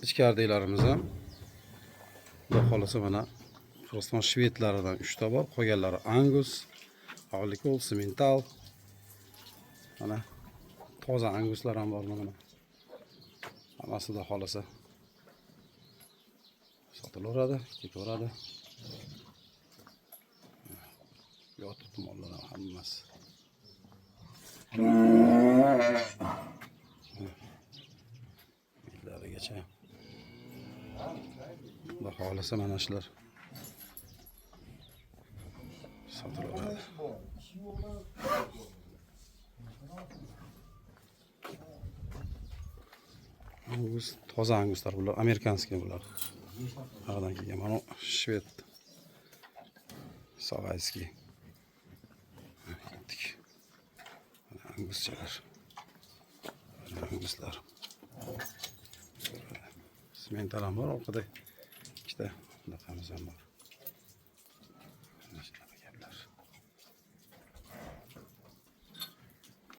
ichkaridagilarimiz ham xudo xolasa mana Qirg'iziston shvedlaridan 3 ta bor, qolganlari Angus, Hawlikol, Simmental. Mana toza Anguslar ham bor mana. Hammasi xudo xolasa sotilaveradi, ketaveradi. Yotib mollar ham hammasi. Millarigacha. Xudo xolasa mana shular sotilaveradi. Angus, toza Anguslar bular, amerikanskiy bular. Haqdan kelgan mana shved Savayskiy. Anguschalar. Anguslar. Simmental ham bor, orqada ikkita bunaqamiz ham bor.